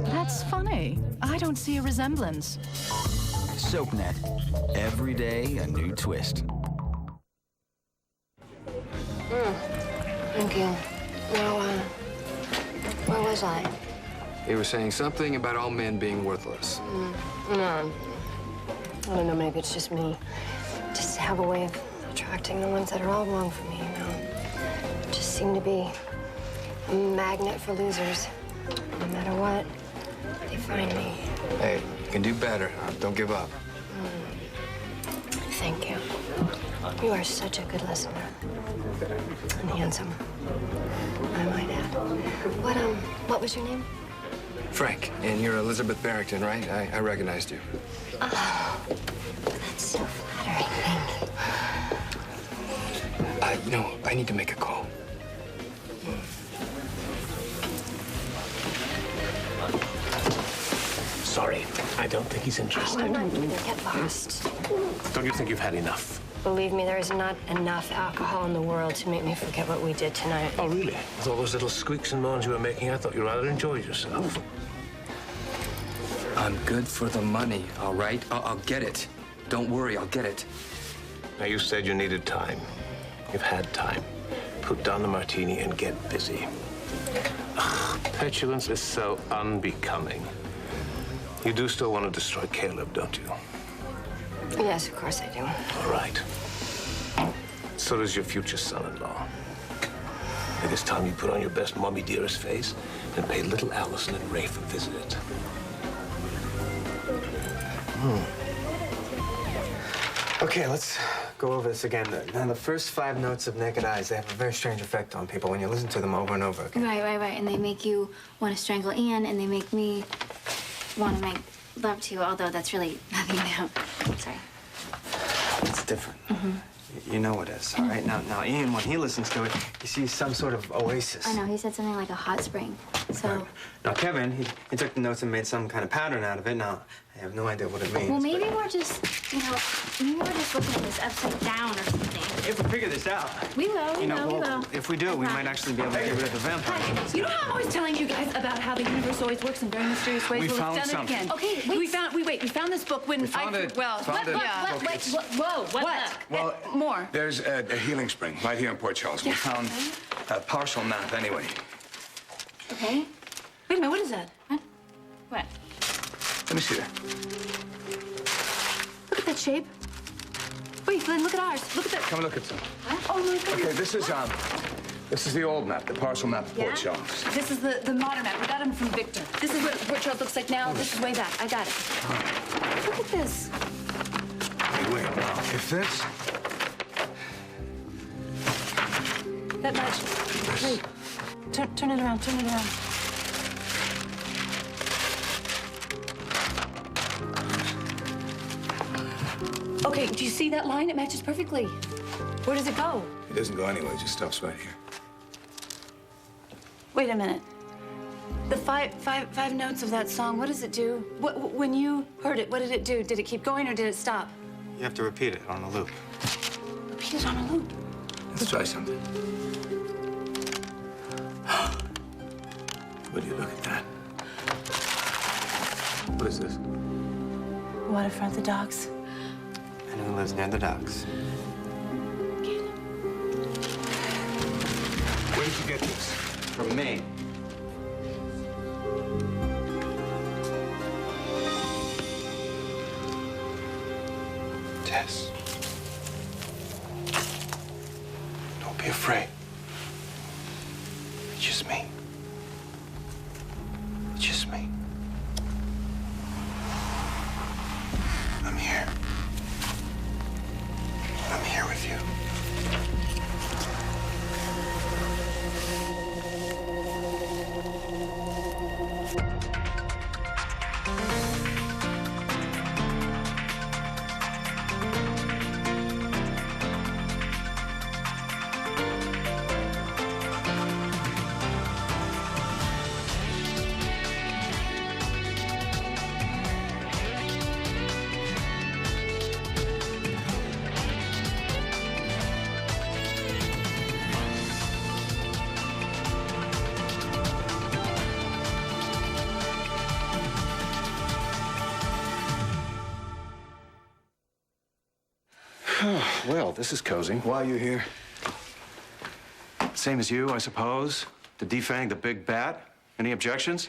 That's funny. I don't see a resemblance. SoapNet. Every day, a new twist. Thank you. Now, where was I? You were saying something about all men being worthless. No. I don't know, maybe it's just me. Just have a way of attracting the ones that are all wrong for me, you know? Just seem to be a magnet for losers. No matter what, they find me. Hey, you can do better. Don't give up. Thank you. You are such a good listener. And handsome, I might add. What was your name? Frank, and you're Elizabeth Barrington, right? I recognized you. Oh, that's so flattering. Thank you. No, I need to make a call. Sorry, I don't think he's interested. Oh, I'm not going to get lost. Don't you think you've had enough? Believe me, there is not enough alcohol in the world to make me forget what we did tonight. Oh, really? With all those little squeaks and moans you were making, I thought you rather enjoyed yourself. I'm good for the money, all right? I'll get it. Don't worry, I'll get it. Now, you said you needed time. You've had time. Put down the martini and get busy. Ugh, petulance is so unbecoming. You do still want to destroy Caleb, don't you? Yes, of course I do. All right. So does your future son-in-law. I think it's time you put on your best mommy dearest face and pay little Allison and Rafe a visit. Okay, let's go over this again. Now, the first 5 notes of Naked Eyes, they have a very strange effect on people when you listen to them over and over again. Right. And they make you want to strangle Ian, and they make me want to make love to you, although that's really nothing new. Sorry. It's different. You know it is, all right? Now, Ian, when he listens to it, he sees some sort of oasis. I know, he said something like a hot spring, so... Right. Now, Kevin, he took the notes and made some kind of pattern out of it. Now, I have no idea what it means. Well, maybe we're just, maybe we're just looking at this upside down or something. If we figure this out... We will, we will. If we do, we might actually be able to get rid of the vampire. You know how I'm always telling you guys about how the universe always works in very mysterious ways? We Well, found it's done something. it again. Okay, wait. We found this book when We found it. Well, Found it. Whoa, what? Well, More. There's a healing spring right here in Port Charles. We found a partial map anyway. Okay. Wait a minute, what is that? What? Let me see that. Look at that shape. Wait, Glenn, look at ours. Look at that. Come look at some. Oh, my goodness. Okay, this is the old map, the partial map of Port Charles. This is the modern map. We got him from Victor. This is what Port Charles looks like now. This is way back. I got it. Look at this. Hey, wait. If this... That match. Wait. Turn it around. Turn it around. Okay, do you see that line? It matches perfectly. Where does it go? It doesn't go anywhere, it just stops right here. Wait a minute. The five notes of that song, what does it do? When you heard it, what did it do? Did it keep going or did it stop? You have to repeat it on a loop. Repeat it on a loop. Let's try something. Would you look at that? What is this? Waterfront, the docks. And who lives near the docks? Where did you get this? From me. Tess. Don't be afraid. It's just me. It's just me. I'm here. I'm here with you. Well, this is cozy. While you're here. Same as you, I suppose. To defang the big bat. Any objections?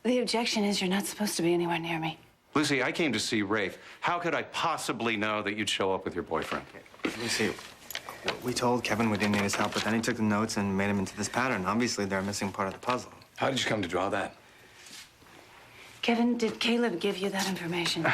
The objection is you're not supposed to be anywhere near me. Lucy, I came to see Rafe. How could I possibly know that you'd show up with your boyfriend? Lucy, we told Kevin we didn't need his help, but then he took the notes and made him into this pattern. Obviously, they're a missing part of the puzzle. How did you come to draw that? Kevin, did Caleb give you that information?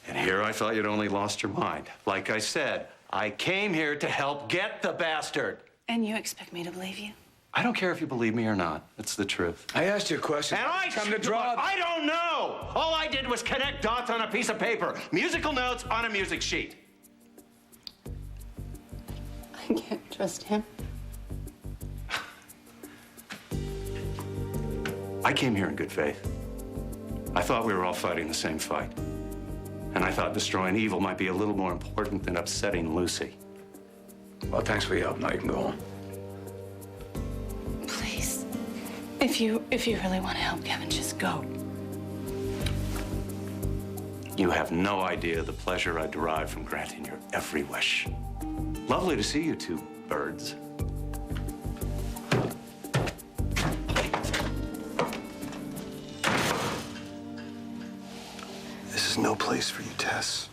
And here I thought you'd only lost your mind. Like I said, I came here to help get the bastard. And you expect me to believe you? I don't care if you believe me or not. It's the truth. I asked you a question. And I come to draw. I don't know. All I did was connect dots on a piece of paper. Musical notes on a music sheet. I can't trust him. I came here in good faith. I thought we were all fighting the same fight. And I thought destroying evil might be a little more important than upsetting Lucy. Well, thanks for your help. Now you can go home. Please. If you really want to help Kevin, just go. You have no idea the pleasure I derive from granting your every wish. Lovely to see you two birds. This is no place for you, Tess.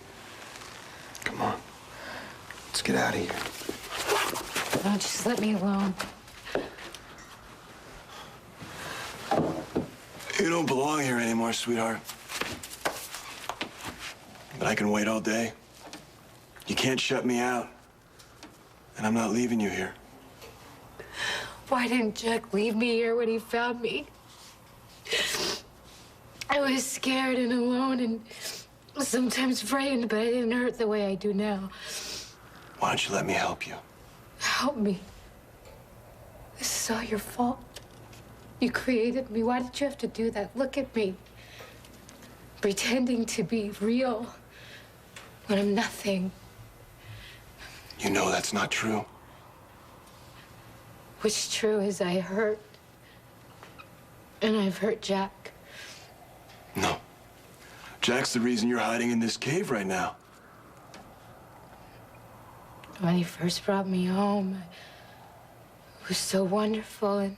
Come on. Let's get out of here. Oh, just let me alone. You don't belong here anymore, sweetheart. But I can wait all day. You can't shut me out. And I'm not leaving you here. Why didn't Jack leave me here when he found me? I was scared and alone and sometimes frightened, but I didn't hurt the way I do now. Why don't you let me help you? Help me. This is all your fault. You created me. Why did you have to do that? Look at me. Pretending to be real when I'm nothing. You know that's not true. What's true is I hurt. And I've hurt Jack. No. Jack's the reason you're hiding in this cave right now. When he first brought me home, it was so wonderful, and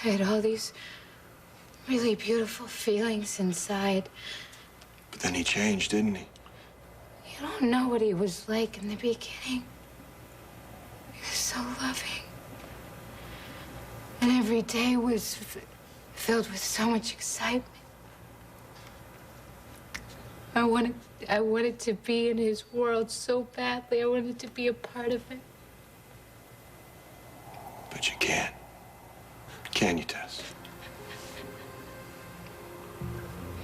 I had all these really beautiful feelings inside. But then he changed, didn't he? You don't know what he was like in the beginning. He was so loving. And every day was filled with so much excitement. I wanted to be in his world so badly. I wanted to be a part of it. But you can't. Can you, Tess?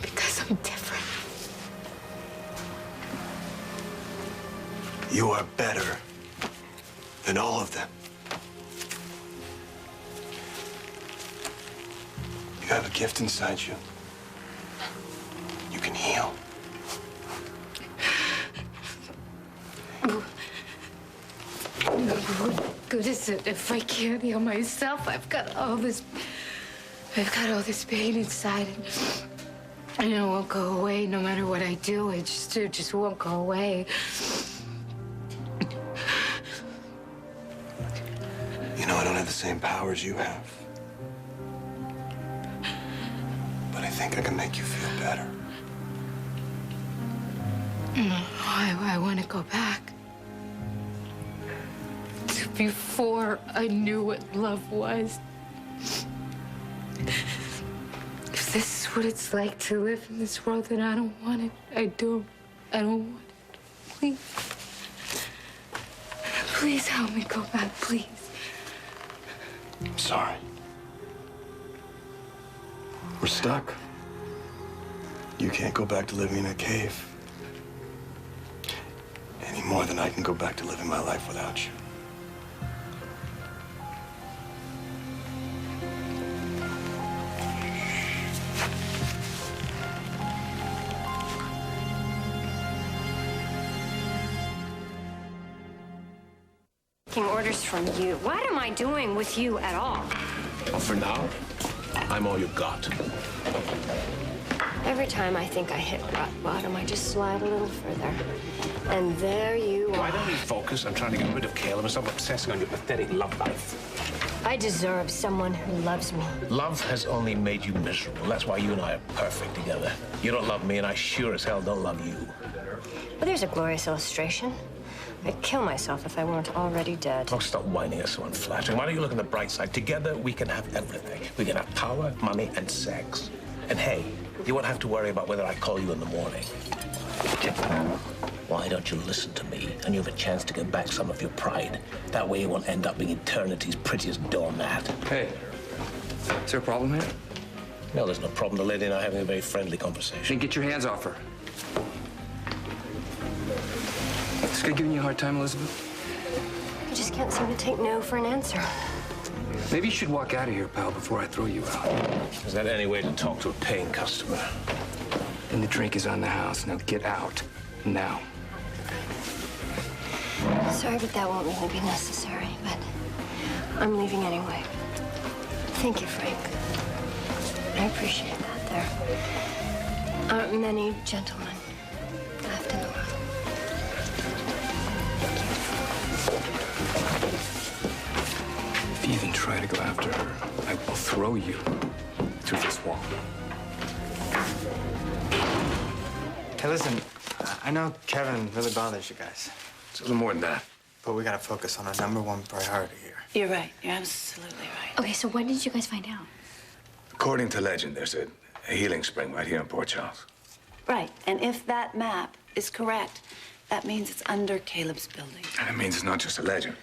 Because I'm different. You are better than all of them. You have a gift inside you. You can heal. What good is it if I can't heal myself? I've got all this pain inside, and it won't go away no matter what I do. It just won't go away. You know, I don't have the same powers you have. But I think I can make you feel better. I want to go back to before I knew what love was. If this is what it's like to live in this world, then I don't want it. I don't want it. Please. Please help me go back, please. I'm sorry. We're stuck. You can't go back to living in a cave. Any more than I can go back to living my life without you. Orders from you. What am I doing with you at all? For now, I'm all you got. Every time I think I hit rock bottom, I just slide a little further. And there you are. Why don't we focus on trying to get rid of Caleb and stop obsessing on your pathetic love life? I deserve someone who loves me. Love has only made you miserable. That's why you and I are perfect together. You don't love me, and I sure as hell don't love you. Well, there's a glorious illustration. I'd kill myself if I weren't already dead. Oh, stop whining us so unflattering. Why don't you look on the bright side? Together, we can have everything. We can have power, money, and sex. And hey, you won't have to worry about whether I call you in the morning. Why don't you listen to me, and you have a chance to get back some of your pride? That way you won't end up being eternity's prettiest doormat. Hey, is there a problem here? No, there's no problem. The lady and I are having a very friendly conversation. Then get your hands off her. Is this guy giving you a hard time, Elizabeth? I just can't seem to take no for an answer. Maybe you should walk out of here, pal, before I throw you out. Is that any way to talk to a paying customer? And the drink is on the house. Now get out. Now. Sorry, but that won't really be necessary, but I'm leaving anyway. Thank you, Frank. I appreciate that. There aren't many gentlemen left in the world. If you even try to go after her, I will throw you through this wall. Hey, listen, I know Kevin really bothers you guys, It's a little more than that. but we gotta focus on our #1 priority here. You're right. You're absolutely right. Okay, so when did you guys find out? According to legend, there's a healing spring right here in Port Charles. Right. And if that map is correct, that means it's under Caleb's building. And it means it's not just a legend.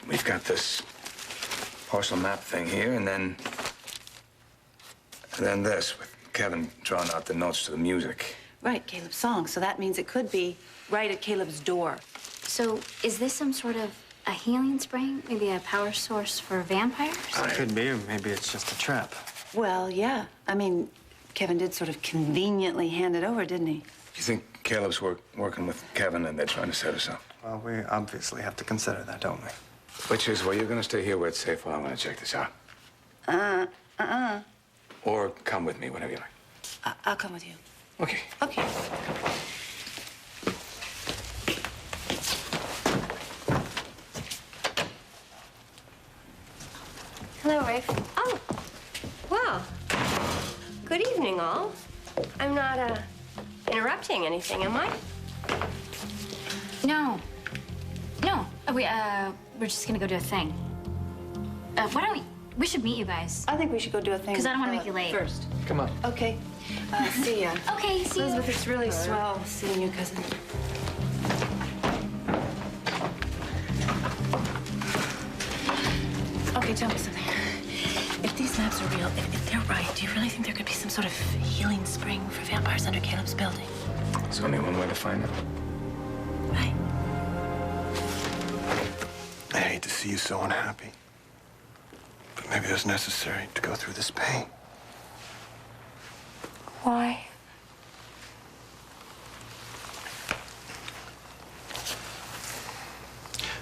We've got this partial map thing here, and then this, with Kevin drawing out the notes to the music. Right, Caleb's song. So that means it could be right at Caleb's door. So is this some sort of a healing spring? Maybe a power source for vampires? Could be, or maybe it's just a trap. Well, yeah. I mean, Kevin did sort of conveniently hand it over, didn't he? You think Caleb's working with Kevin and they're trying to set us up? Well, we obviously have to consider that, don't we? Which is, well, you're gonna stay here where it's safe while I'm gonna check this out. Or come with me, whatever you like. I'll come with you. Okay. Okay. Hello, Rafe. Oh, well, good evening, all. I'm not, interrupting anything, am I? No. No. We're just gonna go do a thing. Why don't we should meet you guys. I think we should go do a thing. 'Cause I don't wanna make you late. First. Come on. Okay. See ya. Okay, see you. Elizabeth, it's really swell seeing you, cousin. Okay, tell me something. If these maps are real, if they're right, do you really think there could be some sort of healing spring for vampires under Caleb's building? There's only one way to find out. Right. I hate to see you so unhappy. But maybe it was necessary to go through this pain. Why?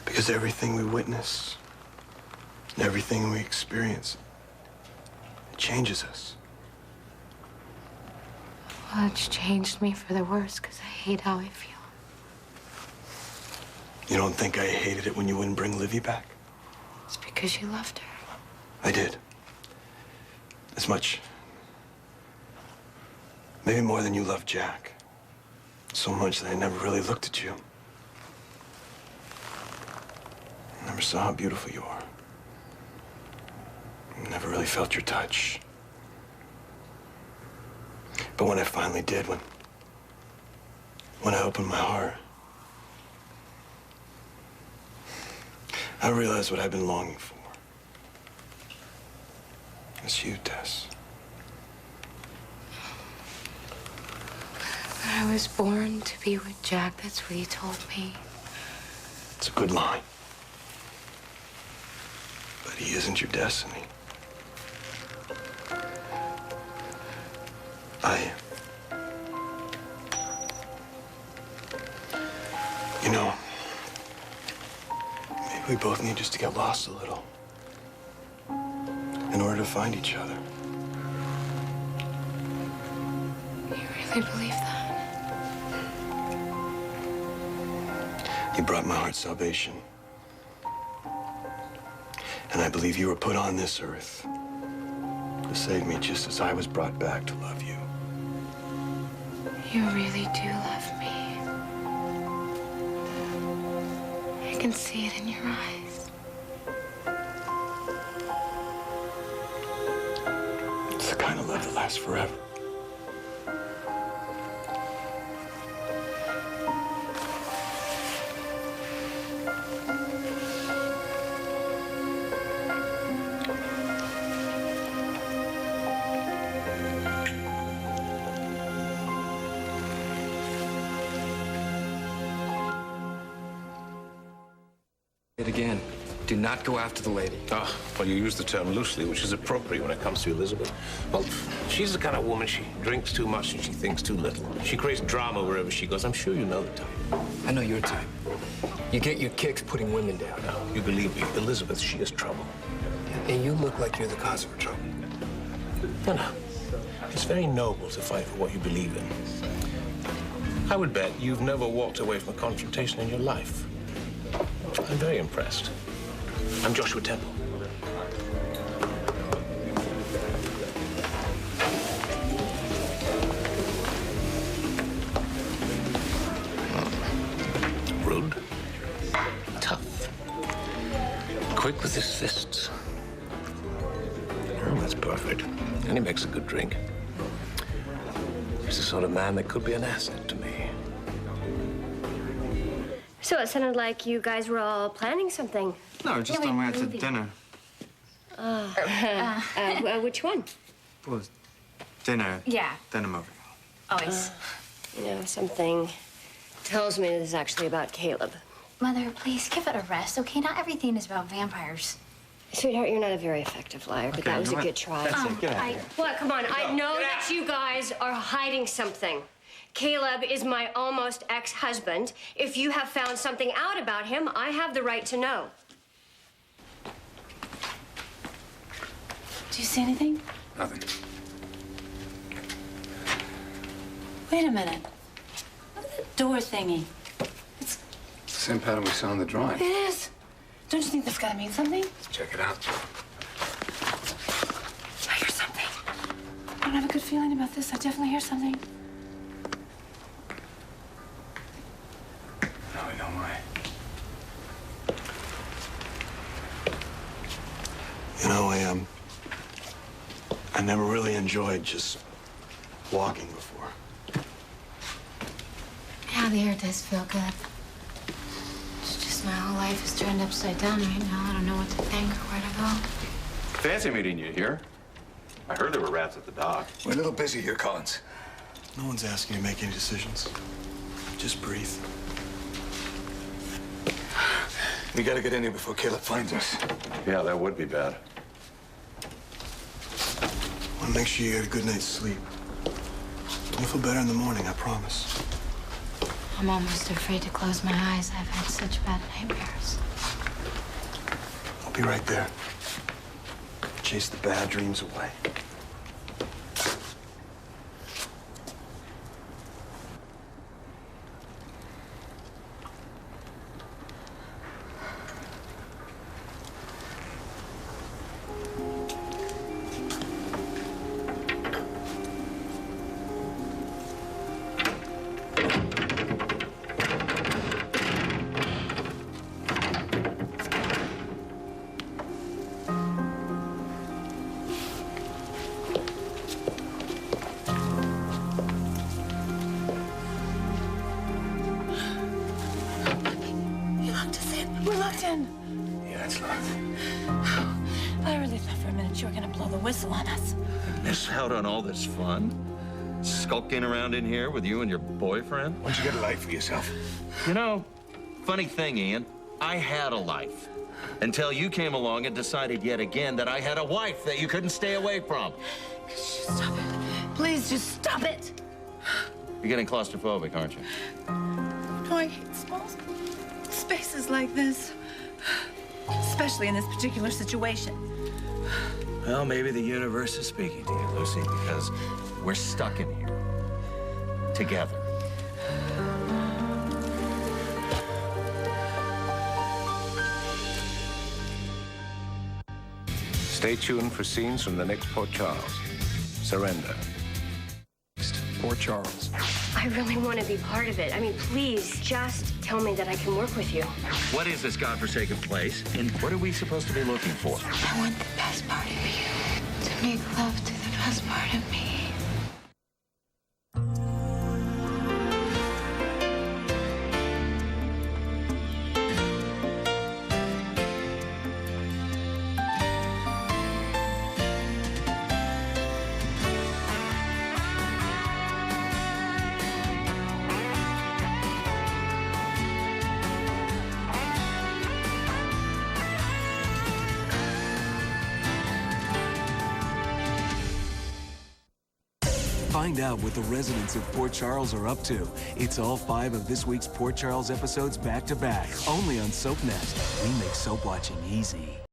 Because everything we witness, and everything we experience, it changes us. Well, it's changed me for the worse because I hate how I feel. You don't think I hated it when you wouldn't bring Livy back? It's because you loved her. I did. As much, maybe more than you loved Jack. So much that I never really looked at you. I never saw how beautiful you are. I never really felt your touch. But when I finally did, when I opened my heart, I realized what I've been longing for. It's you, Tess. I was born to be with Jack. That's what he told me. It's a good line. But he isn't your destiny. I am. You know, maybe we both need just to get lost a little in order to find each other. really believe that? You brought my heart salvation. And I believe you were put on this earth to save me just as I was brought back to love you. You really do love me. I can see it in your eyes. It's the kind of love that lasts forever. It again. Do not go after the lady. Ah, well, you use the term loosely, which is appropriate when it comes to Elizabeth. Well, she's the kind of woman, she drinks too much and she thinks too little. She creates drama wherever she goes. I'm sure you know the type. I know your type. You get your kicks putting women down. No, you believe me, Elizabeth, she is trouble. And you look like you're the cause of her trouble. No. It's very noble to fight for what you believe in. I would bet you've never walked away from a confrontation in your life. I'm very impressed. I'm Joshua Temple. Rude. Tough. Quick with his fists. Oh, that's perfect. And he makes a good drink. He's the sort of man that could be an asset to me. So it sounded like you guys were all planning something. No, just on my way out to dinner. Which one? Well, dinner. Yeah. Then a movie. Always. You know, something tells me this is actually about Caleb. Mother, please give it a rest, okay? Not everything is about vampires. Sweetheart, you're not a very effective liar, but Okay, that was you a know good what? try. That's it. Get out of here. What? Come on. I know that you guys are hiding something. Caleb is my almost ex-husband. If you have found something out about him, I have the right to know. Do you see anything? Nothing. Wait a minute. Look at that door thingy. It's the same pattern we saw in the drawing. It is. Don't you think that's gotta mean something? Check it out. I hear something. I don't have a good feeling about this. I definitely hear something. Now we know why. You know, I never really enjoyed just walking before. Yeah, the air does feel good. It's just my whole life is turned upside down right now. I don't know what to think or where to go. Fancy meeting you here. I heard there were rats at the dock. We're a little busy here, Collins. No one's asking you to make any decisions. Just breathe. We gotta get in here before Caleb finds us. Yeah, that would be bad. I want to make sure you get a good night's sleep. You'll feel better in the morning, I promise. I'm almost afraid to close my eyes. I've had such bad nightmares. I'll be right there. Chase the bad dreams away. We're locked in. Yeah, it's locked. I really thought for a minute you were gonna blow the whistle on us. Miss out on all this fun? Skulking around in here with you and your boyfriend? Why don't you get a life for yourself? You know, funny thing, Ian, I had a life. Until you came along and decided yet again that I had a wife that you couldn't stay away from. Stop it. Please, just stop it. You're getting claustrophobic, aren't you? No, I hate small spaces like this. Especially in this particular situation. Well, maybe the universe is speaking to you, Lucy, because we're stuck in here. together. Stay tuned for scenes from the next Port Charles. Surrender. Port Charles. I really want to be part of it. I mean, please, just tell me that I can work with you. What is this godforsaken place, and what are we supposed to be looking for? I want the best part of you. To make love to the best part of me. Find out what the residents of Port Charles are up to. It's all 5 of this week's Port Charles episodes back to back, only on SoapNet. We make soap watching easy.